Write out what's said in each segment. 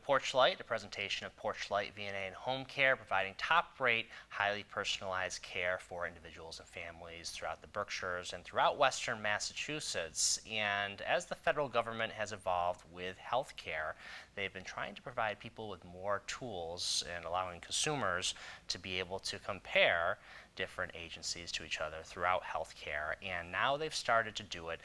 Porchlight, a presentation of Porchlight VNA and home care, providing top-rate, highly personalized care for individuals and families throughout the Berkshires and throughout Western Massachusetts. And as the federal government has evolved with healthcare, they've been trying to provide people with more tools and allowing consumers to be able to compare different agencies to each other throughout healthcare, and now they've started to do it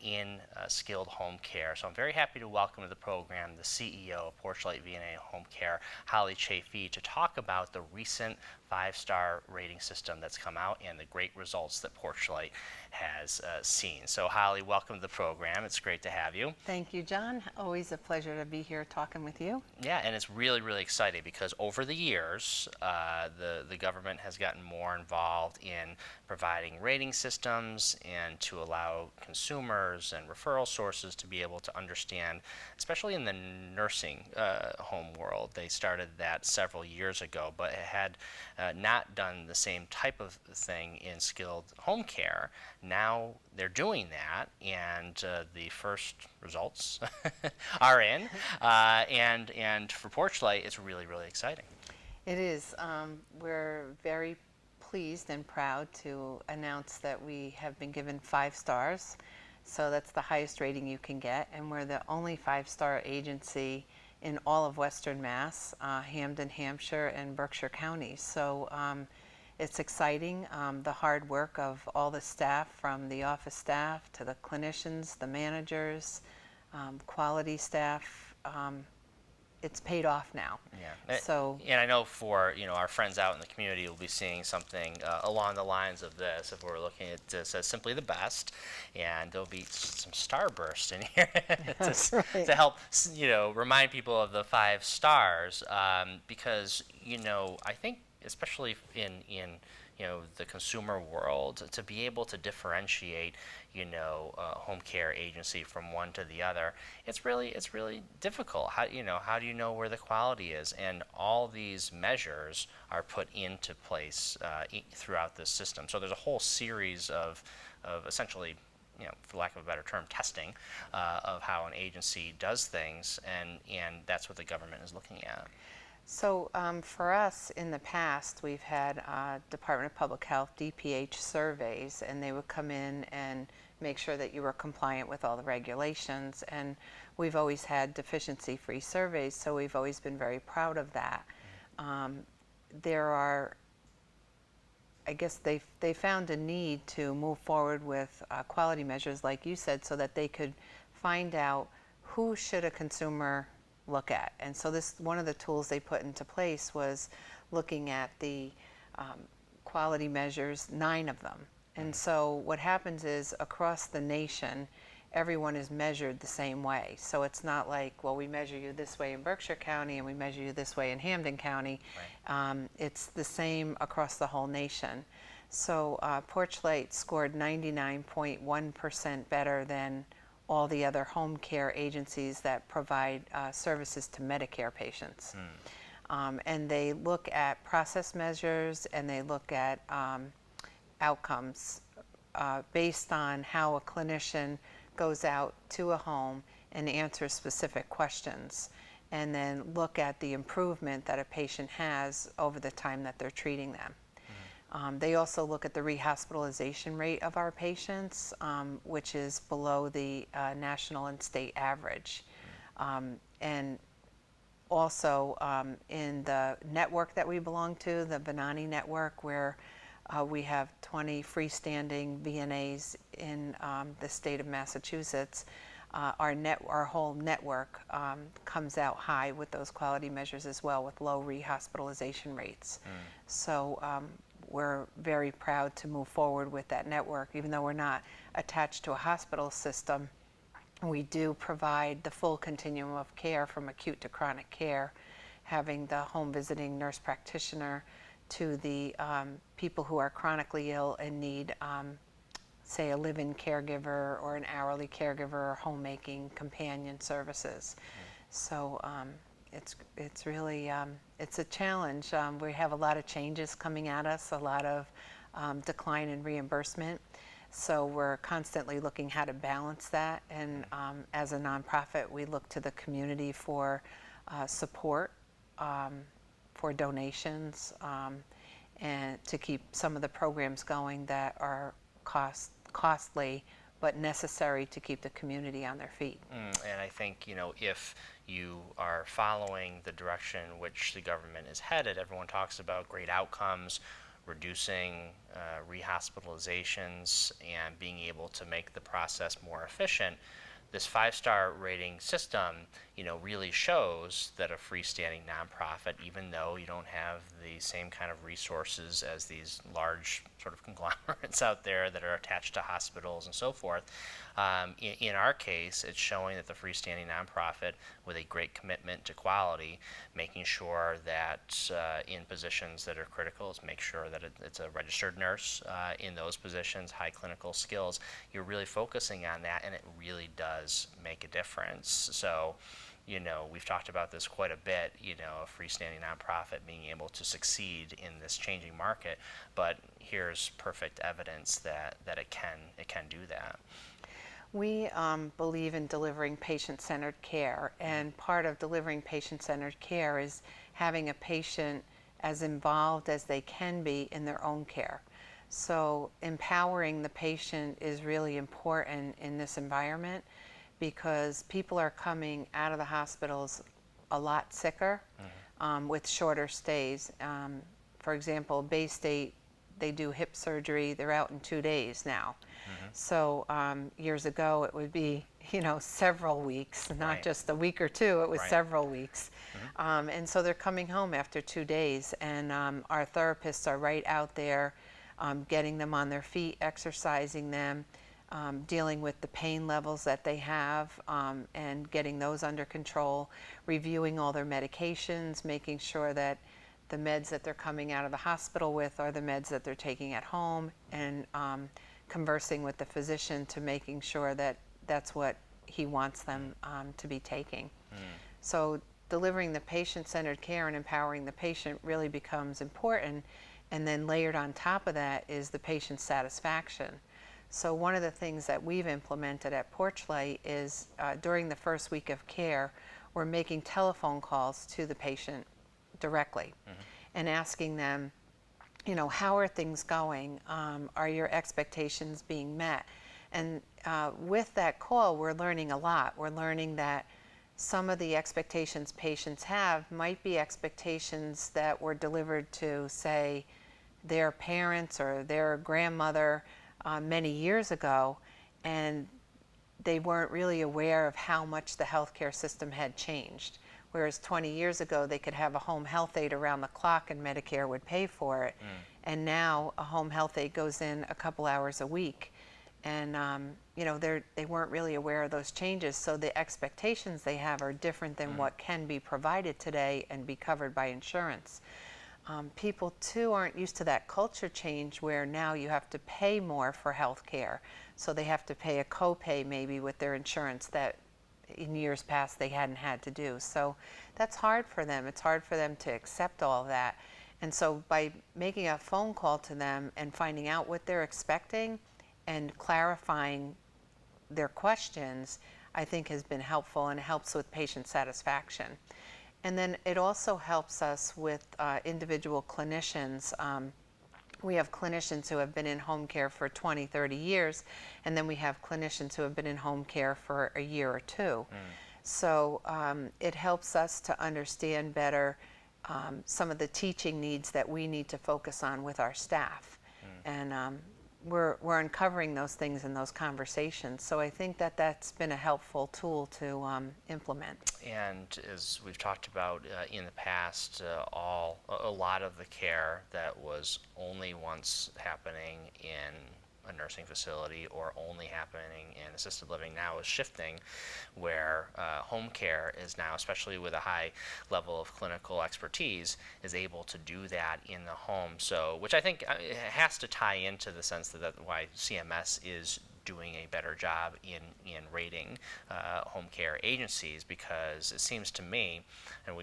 in skilled home care. So I'm very happy to welcome to the program the CEO of Porchlight VNA Home Care, Holly Chaffee, to talk about the recent 5-star rating system that's come out and the great results that Porchlight has seen. So Holly, welcome to the program. It's great to have you. Thank you, John. Always a pleasure to be here talking with you. Yeah, and it's really, really exciting because over the years, the government has gotten more involved in providing rating systems and to allow consumers and referral sources to be able to understand, especially in the nursing home world. They started that several years ago, but it had not done the same type of thing in skilled home care. Now they're doing that, and the first results are in, and for Porchlight, it's really, really exciting. It is. We're very pleased and proud to announce that we have been given 5 stars. So that's the highest rating you can get, and we're the only 5-star agency in all of Western Mass, Hampden, Hampshire, and Berkshire counties. So it's exciting. The hard work of all the staff, from the office staff to the clinicians, the managers, quality staff, it's paid off now. Yeah. So, and I know for our friends out in the community will be seeing something along the lines of this if we're looking at this as simply the best, and there'll be some starburst in here to help remind people of the 5 stars, because I think especially in the consumer world, to be able to differentiate a home care agency from one to the other, it's really difficult. How do you know where the quality is? And all these measures are put into place throughout this system. So there's a whole series of essentially, for lack of a better term, testing of how an agency does things, and that's what the government is looking at. So for us, in the past, we've had Department of Public Health, DPH surveys, and they would come in and make sure that you were compliant with all the regulations. And we've always had deficiency-free surveys, so we've always been very proud of that. There are, I guess they found a need to move forward with quality measures, like you said, so that they could find out who should a consumer look at. And so one of the tools they put into place was looking at the quality measures, 9 of them. And so what happens is, across the nation, everyone is measured the same way. So it's not like, well, we measure you this way in Berkshire County and we measure you this way in Hampden County. Right. It's the same across the whole nation. So Porchlight scored 99.1% better than all the other home care agencies that provide services to Medicare patients. And they look at process measures, and they look at outcomes based on how a clinician goes out to a home and answers specific questions, and then look at the improvement that a patient has over the time that they're treating them. They also look at the rehospitalization rate of our patients, which is below the national and state average. And also in the network that we belong to, the OneEighty network, where we have 20 freestanding VNAs in the state of Massachusetts, our whole network comes out high with those quality measures as well, with low rehospitalization rates. So we're very proud to move forward with that network. Even though we're not attached to a hospital system, we do provide the full continuum of care, from acute to chronic care, having the home visiting nurse practitioner to the people who are chronically ill and need, say, a live-in caregiver or an hourly caregiver or homemaking companion services. So it's really, it's a challenge. We have a lot of changes coming at us, a lot of decline in reimbursement. So we're constantly looking how to balance that. And as a nonprofit, we look to the community for support for donations, and to keep some of the programs going that are costly but necessary to keep the community on their feet. And I think, if you are following the direction which the government is headed, everyone talks about great outcomes, reducing rehospitalizations, and being able to make the process more efficient. This 5-star rating system, really shows that a freestanding nonprofit, even though you don't have the same kind of resources as these large sort of conglomerates out there that are attached to hospitals and so forth, in our case, it's showing that the freestanding nonprofit with a great commitment to quality, making sure that in positions that are critical, is make sure that it's a registered nurse in those positions, high clinical skills. You're really focusing on that, and it really does make a difference. So, we've talked about this quite a bit, a freestanding nonprofit being able to succeed in this changing market, but here's perfect evidence that it can do that. We believe in delivering patient-centered care, and part of delivering patient-centered care is having a patient as involved as they can be in their own care. So empowering the patient is really important in this environment, because people are coming out of the hospitals a lot sicker, with shorter stays. For example, Bay State, they do hip surgery, they're out in 2 days now. So years ago it would be, several weeks, not Right. just a week or two, it was Right. several weeks. And so they're coming home after 2 days, and our therapists are right out there, getting them on their feet, exercising them, dealing with the pain levels that they have, and getting those under control, reviewing all their medications, making sure that the meds that they're coming out of the hospital with are the meds that they're taking at home, and conversing with the physician to making sure that that's what he wants them to be taking. So delivering the patient-centered care and empowering the patient really becomes important, and then layered on top of that is the patient satisfaction. So one of the things that we've implemented at Porchlight is during the first week of care, we're making telephone calls to the patient directly and asking them, how are things going? Are your expectations being met? And with that call, we're learning a lot. We're learning that some of the expectations patients have might be expectations that were delivered to, say, their parents or their grandmother many years ago, and they weren't really aware of how much the healthcare system had changed. Whereas 20 years ago, they could have a home health aide around the clock and Medicare would pay for it. And now a home health aide goes in a couple hours a week. And, they weren't really aware of those changes. So the expectations they have are different than what can be provided today and be covered by insurance. People, too, aren't used to that culture change where now you have to pay more for health care. So they have to pay a copay maybe with their insurance that in years past they hadn't had to do. So that's hard for them. It's hard for them to accept all of that. And so by making a phone call to them and finding out what they're expecting and clarifying their questions, I think has been helpful, and helps with patient satisfaction. And then it also helps us with individual clinicians. We have clinicians who have been in home care for 20, 30 years, and then we have clinicians who have been in home care for a year or two. So it helps us to understand better some of the teaching needs that we need to focus on with our staff. And we're uncovering those things in those conversations. So I think that that's been a helpful tool to implement. And as we've talked about in the past, a lot of the care that was only once happening in a nursing facility or only happening in assisted living now is shifting, where home care is now, especially with a high level of clinical expertise, is able to do that in the home. So, which I think has to tie into the sense that why CMS is doing a better job in rating home care agencies, because it seems to me, and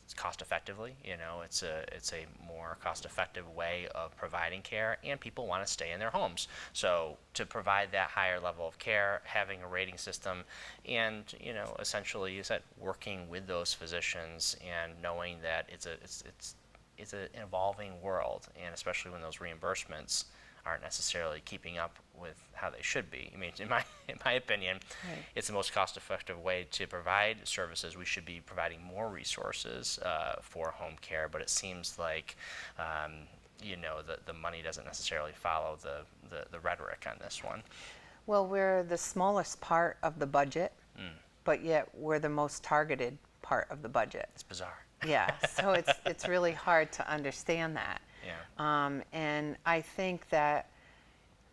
it's cost effectively, it's a more cost effective way of providing care, and people want to stay in their homes. So to provide that higher level of care, having a rating system, and essentially, you said, working with those physicians and knowing that it's an evolving world, and especially when those reimbursements aren't necessarily keeping up with how they should be. I mean, in my opinion, Right. it's the most cost-effective way to provide services. We should be providing more resources for home care, but it seems like the money doesn't necessarily follow the rhetoric on this one. Well, we're the smallest part of the budget, but yet we're the most targeted part of the budget. It's bizarre. Yeah, so it's really hard to understand that. Yeah. And I think that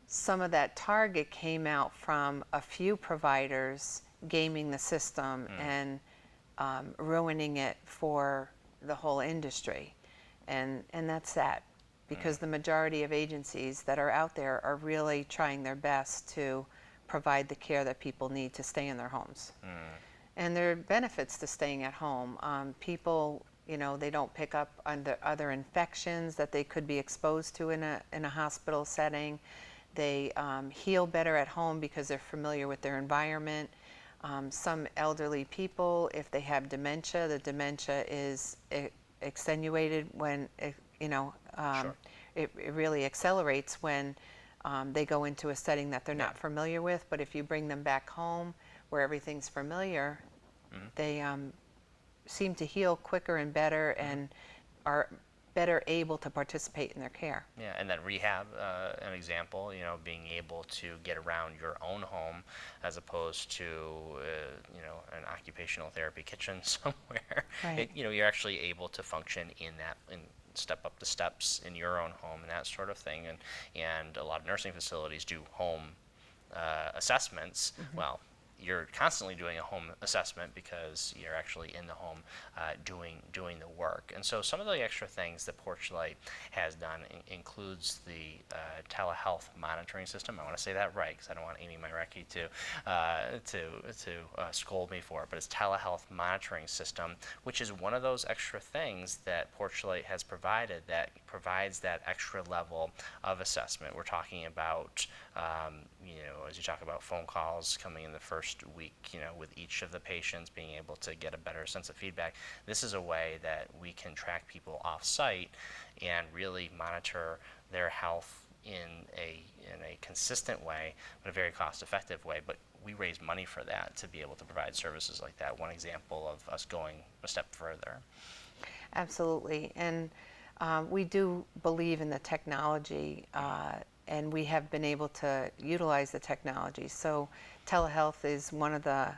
some of that target came out from a few providers gaming the system and ruining it for the whole industry. And that's sad, because the majority of agencies that are out there are really trying their best to provide the care that people need to stay in their homes. And there are benefits to staying at home. People, they don't pick up under other infections that they could be exposed to in a hospital setting. They heal better at home because they're familiar with their environment. Some elderly people, if they have dementia, the dementia is extenuated when Sure. it really accelerates when they go into a setting that they're not familiar with. But if you bring them back home where everything's familiar, they seem to heal quicker and better and are better able to participate in their care. Yeah, and then rehab, an example, being able to get around your own home as opposed to, an occupational therapy kitchen somewhere. Right. You're actually able to function in that, and step up the steps in your own home and that sort of thing. And a lot of nursing facilities do home assessments. Well, you're constantly doing a home assessment because you're actually in the home doing the work. And so some of the extra things that Porchlight has done includes the telehealth monitoring system. I want to say that right because I don't want Amy Myrecki to scold me for it, but it's telehealth monitoring system, which is one of those extra things that Porchlight has provided that provides that extra level of assessment. We're talking about as you talk about phone calls coming in the first week, with each of the patients, being able to get a better sense of feedback. This is a way that we can track people off-site and really monitor their health in a consistent way, but a very cost-effective way. But we raise money for that to be able to provide services like that. One example of us going a step further. Absolutely. And we do believe in the technology, and we have been able to utilize the technology. So telehealth is one of the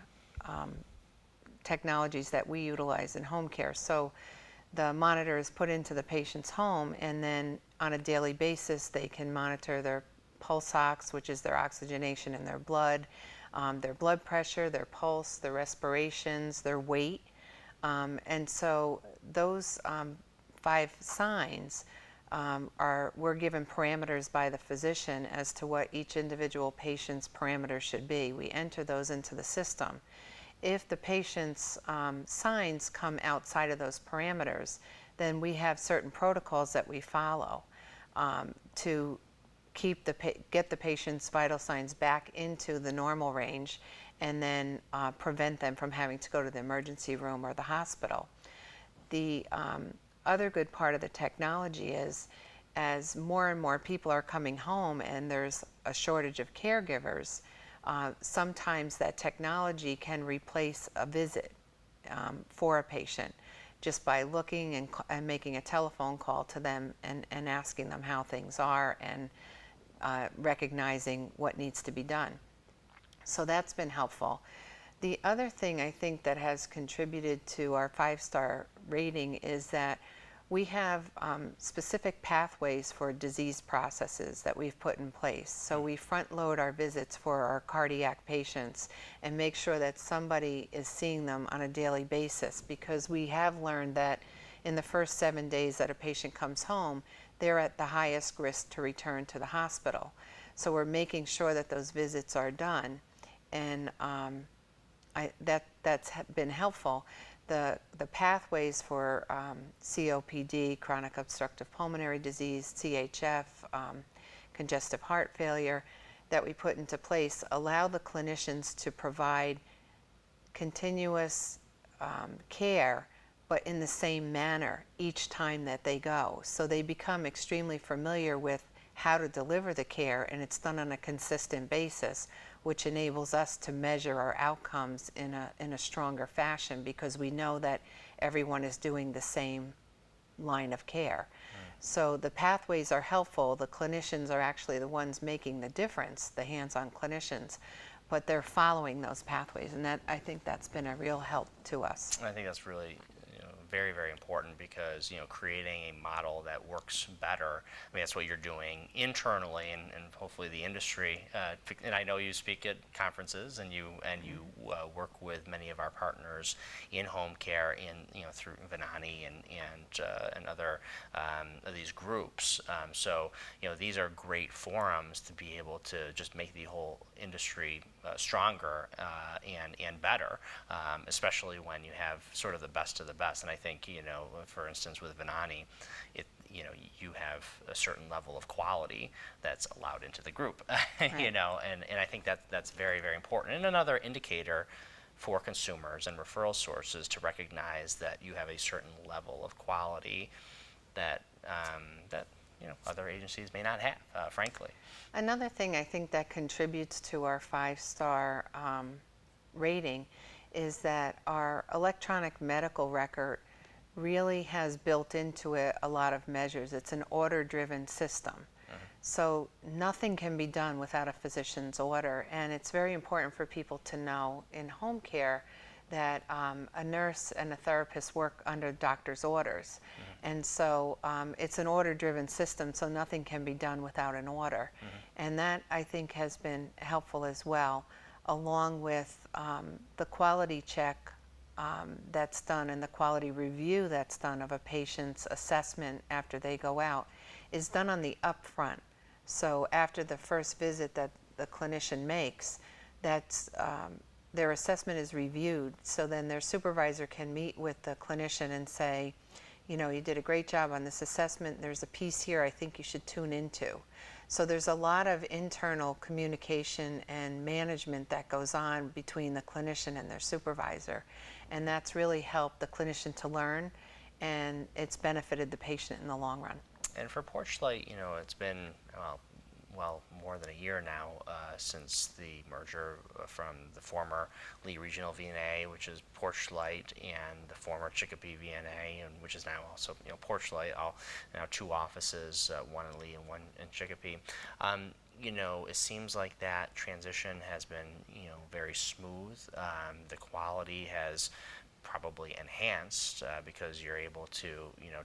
technologies that we utilize in home care. So the monitor is put into the patient's home, and then on a daily basis they can monitor their pulse ox, which is their oxygenation in their blood pressure, their pulse, their respirations, their weight. And so those 5 signs we're given parameters by the physician as to what each individual patient's parameters should be. We enter those into the system. If the patient's signs come outside of those parameters, then we have certain protocols that we follow to get the patient's vital signs back into the normal range, and then prevent them from having to go to the emergency room or the hospital. The other good part of the technology is, as more and more people are coming home and there's a shortage of caregivers, sometimes that technology can replace a visit for a patient, just by looking and making a telephone call to them and asking them how things are, and recognizing what needs to be done. So that's been helpful. The other thing I think that has contributed to our 5-star rating is that we have specific pathways for disease processes that we've put in place. So we front load our visits for our cardiac patients and make sure that somebody is seeing them on a daily basis, because we have learned that in the first 7 days that a patient comes home, they're at the highest risk to return to the hospital. So we're making sure that those visits are done, and that's been helpful. The pathways for COPD, chronic obstructive pulmonary disease, CHF, congestive heart failure, that we put into place allow the clinicians to provide continuous care, but in the same manner each time that they go. So they become extremely familiar with how to deliver the care, and it's done on a consistent basis, which enables us to measure our outcomes in a stronger fashion, because we know that everyone is doing the same line of care. So the pathways are helpful. The clinicians are actually the ones making the difference, the hands-on clinicians, but they're following those pathways, and that, I think that's been a real help to us. I think that's really very, very important, because creating a model that works better. I mean, that's what you're doing internally, and hopefully the industry. And I know you speak at conferences, and you work with many of our partners in home care, through VNA and other of these groups. So these are great forums to be able to just make the whole industry stronger and better, especially when you have sort of the best of the best. And I think, for instance, with VNA, you have a certain level of quality that's allowed into the group, Right. and I think that's very, very important. And another indicator for consumers and referral sources to recognize that you have a certain level of quality that other agencies may not have, frankly. Another thing I think that contributes to our 5-star rating is that our electronic medical record really has built into it a lot of measures. It's an order-driven system. So nothing can be done without a physician's order, and it's very important for people to know in home care that a nurse and a therapist work under doctor's orders. And so it's an order-driven system, so nothing can be done without an order. And that, I think, has been helpful as well, along with the quality check that's done and the quality review that's done of a patient's assessment after they go out is done on the upfront. So after the first visit that the clinician makes, that's their assessment is reviewed, so then their supervisor can meet with the clinician and say, you did a great job on this assessment. There's a piece here I think you should tune into. So there's a lot of internal communication and management that goes on between the clinician and their supervisor, and that's really helped the clinician to learn, and it's benefited the patient in the long run. And for Porchlight, it's been more than a year now since the merger from the former Lee Regional VNA, which is Porchlight, and the former Chicopee VNA, and which is now also Porchlight. Now 2 offices, one in Lee and one in Chicopee. It seems like that transition has been very smooth. The quality has probably enhanced because you're able to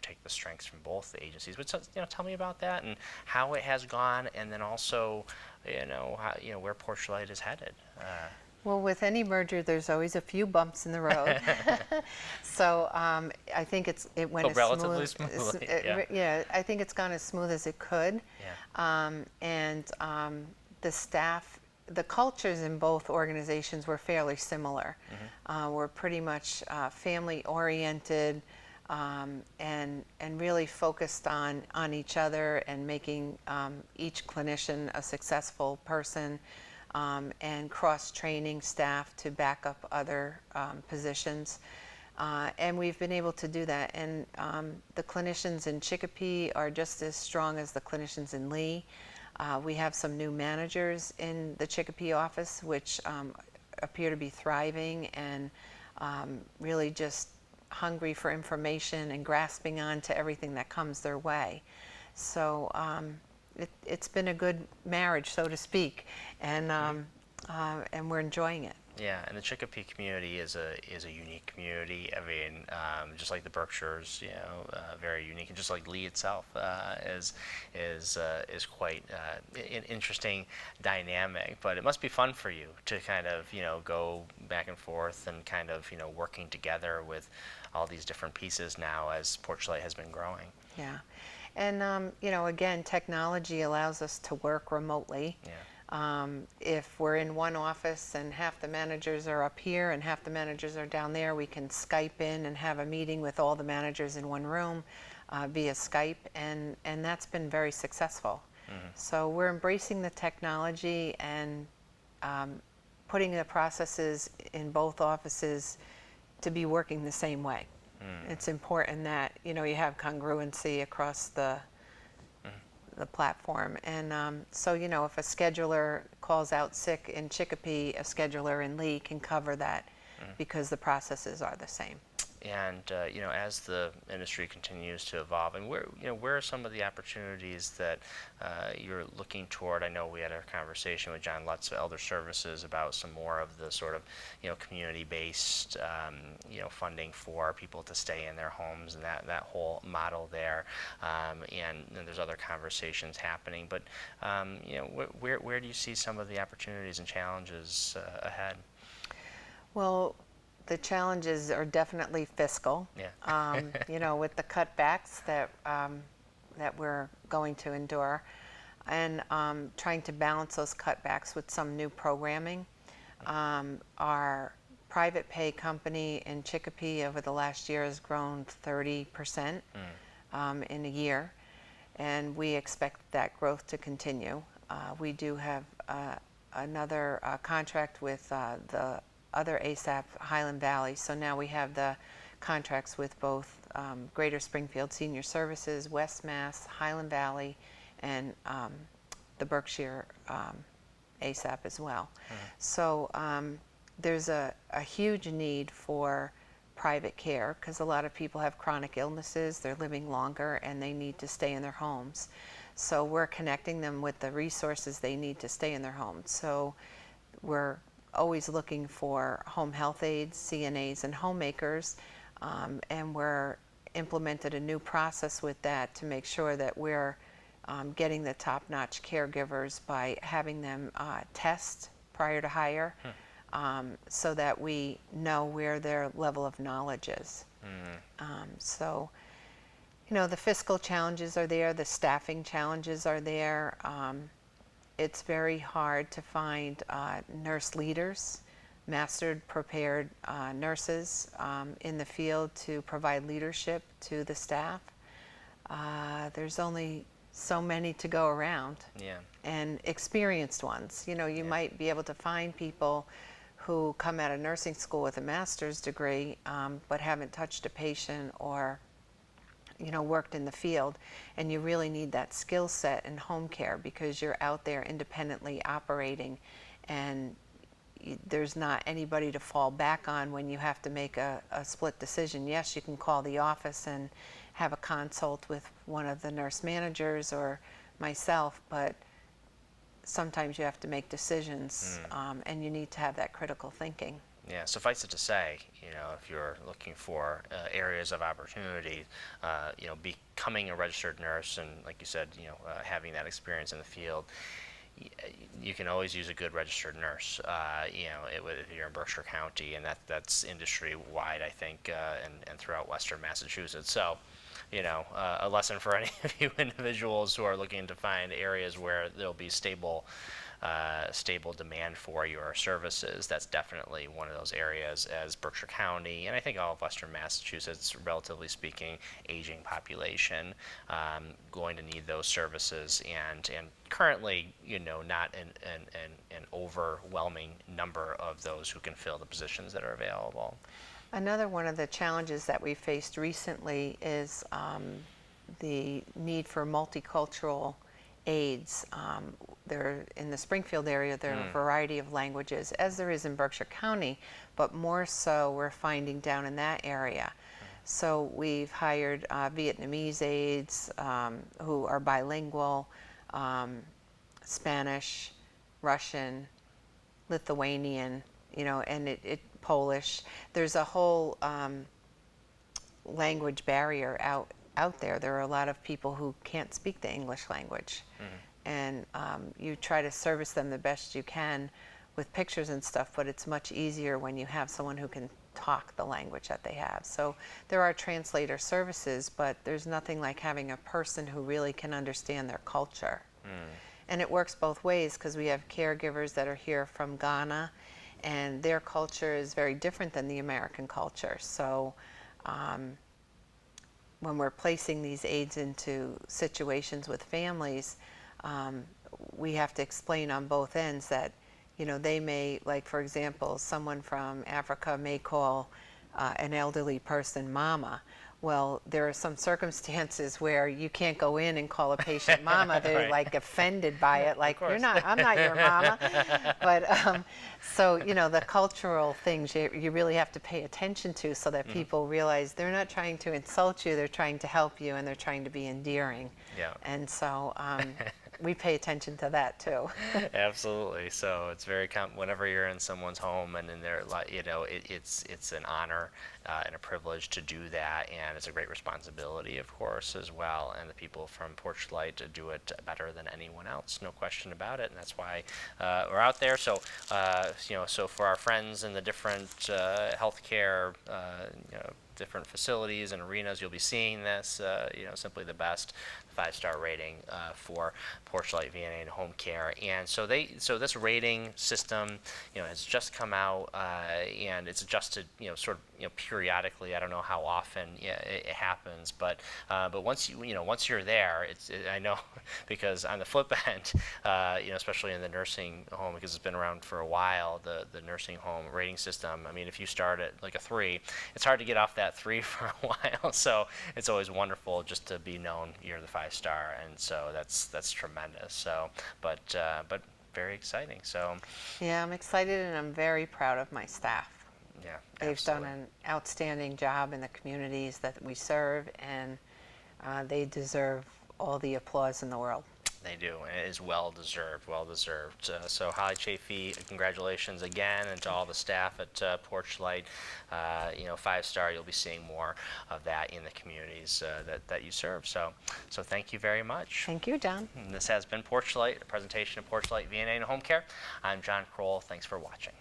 take the strengths from both the agencies. But tell me about that and how it has gone, and then also how, where Porchlight is headed. Well, with any merger, there's always a few bumps in the road. So I think it went as relatively smoothly. Yeah. I think it's gone as smooth as it could. Yeah. And the staff, the cultures in both organizations were fairly similar. We're pretty much family-oriented and really focused on each other and making each clinician a successful person, and cross-training staff to back up other positions. And we've been able to do that. And the clinicians in Chicopee are just as strong as the clinicians in Lee. We have some new managers in the Chicopee office, which appear to be thriving and really just hungry for information and grasping on to everything that comes their way. So it's been a good marriage, so to speak, and we're enjoying it. Yeah, and the Chicopee community is a unique community. I mean, just like the Berkshires, very unique, and just like Lee itself is quite an interesting dynamic. But it must be fun for you to kind of go back and forth and kind of working together with all these different pieces now as Porchlight has been growing. Yeah, And again, technology allows us to work remotely. Yeah. If we're in one office and half the managers are up here and half the managers are down there, we can Skype in and have a meeting with all the managers in one room via Skype, and that's been very successful. So we're embracing the technology and putting the processes in both offices to be working the same way. It's important that you have congruency across the platform. And so if a scheduler calls out sick in Chicopee, a scheduler in Lee can cover that because the processes are the same. And as the industry continues to evolve, and where are some of the opportunities that you're looking toward? I know we had a conversation with John Lutz of Elder Services about some more of the sort of community-based funding for people to stay in their homes and that whole model there. And then there's other conversations happening. But where do you see some of the opportunities and challenges ahead? Well, the challenges are definitely fiscal. Yeah. With the cutbacks that we're going to endure, and trying to balance those cutbacks with some new programming. Our private pay company in Chicopee over the last year has grown 30% in a year, and we expect that growth to continue. We do have another contract with the other ASAP Highland Valley, so now we have the contracts with both Greater Springfield Senior Services, West Mass, Highland Valley, and the Berkshire ASAP as well. So there's a huge need for private care because a lot of people have chronic illnesses, they're living longer, and they need to stay in their homes. So we're connecting them with the resources they need to stay in their homes. So we're always looking for home health aides, CNAs, and homemakers, and we're implemented a new process with that to make sure that we're getting the top-notch caregivers by having them test prior to hire, so that we know where their level of knowledge is. So, the fiscal challenges are there, the staffing challenges are there. It's very hard to find nurse leaders, mastered, prepared nurses in the field to provide leadership to the staff. There's only so many to go around, and experienced ones. You might be able to find people who come out of nursing school with a master's degree, but haven't touched a patient or worked in the field, and you really need that skill set in home care because you're out there independently operating, and there's not anybody to fall back on when you have to make a split decision. Yes, you can call the office and have a consult with one of the nurse managers or myself, but sometimes you have to make decisions, and you need to have that critical thinking. Yeah, suffice it to say, if you're looking for areas of opportunity, becoming a registered nurse and, like you said, having that experience in the field, you can always use a good registered nurse, if you're in Berkshire County, and that's industry-wide, I think, and throughout Western Massachusetts. So, a lesson for any of you individuals who are looking to find areas where there'll be stable demand for your services. That's definitely one of those areas, as Berkshire County, and I think all of Western Massachusetts, relatively speaking, aging population, going to need those services, and currently, not an overwhelming number of those who can fill the positions that are available. Another one of the challenges that we faced recently is the need for multicultural aides. There in the Springfield area, there are a variety of languages, as there is in Berkshire County, but more so we're finding down in that area. So we've hired Vietnamese aides who are bilingual, Spanish, Russian, Lithuanian, and Polish. There's a whole language barrier out there. There are a lot of people who can't speak the English language, and you try to service them the best you can with pictures and stuff, but it's much easier when you have someone who can talk the language that they have. So there are translator services, but there's nothing like having a person who really can understand their culture. And it works both ways, because we have caregivers that are here from Ghana, and their culture is very different than the American culture. So when we're placing these aids into situations with families, we have to explain on both ends that, you know, they may, like for example, someone from Africa may call an elderly person mama. Well, there are some circumstances where you can't go in and call a patient mama. They're Right. like offended by it, like, course. I'm not your mama. But so, you know, the cultural things you really have to pay attention to, so that people realize they're not trying to insult you, they're trying to help you, and they're trying to be endearing. Yeah. And so we pay attention to that too. Absolutely. So it's very whenever you're in someone's home and in their you know, it's an honor and a privilege to do that, and it's a great responsibility, of course, as well. And the people from Porchlight do it better than anyone else, no question about it. And that's why we're out there. So you know, so for our friends in the different healthcare, you know, different facilities and arenas, you'll be seeing this. You know, simply the best 5-star rating for Porchlight VNA and home care. And so this rating system, you know, has just come out, and it's adjusted, you know, sort of, you know, periodically. I don't know how often it happens, but once once you're there, I know because on the flip end, you know, especially in the nursing home, because it's been around for a while, the nursing home rating system. I mean, if you start at like a 3, it's hard to get off that 3 for a while. So it's always wonderful just to be known you're the 5-star, and so that's tremendous. So, but very exciting. So Yeah, I'm excited, and I'm very proud of my staff. yeah, They've absolutely. done an outstanding job in the communities that we serve, and they deserve all the applause in the world. They do, and it is well deserved, well deserved. So Holly Chaffee, congratulations again, and to all the staff at Porchlight. You know, 5-star. You'll be seeing more of that in the communities that you serve. So thank you very much. Thank you, John. And this has been Porchlight, a presentation of Porchlight VNA and Home Care. I'm John Krol. Thanks for watching.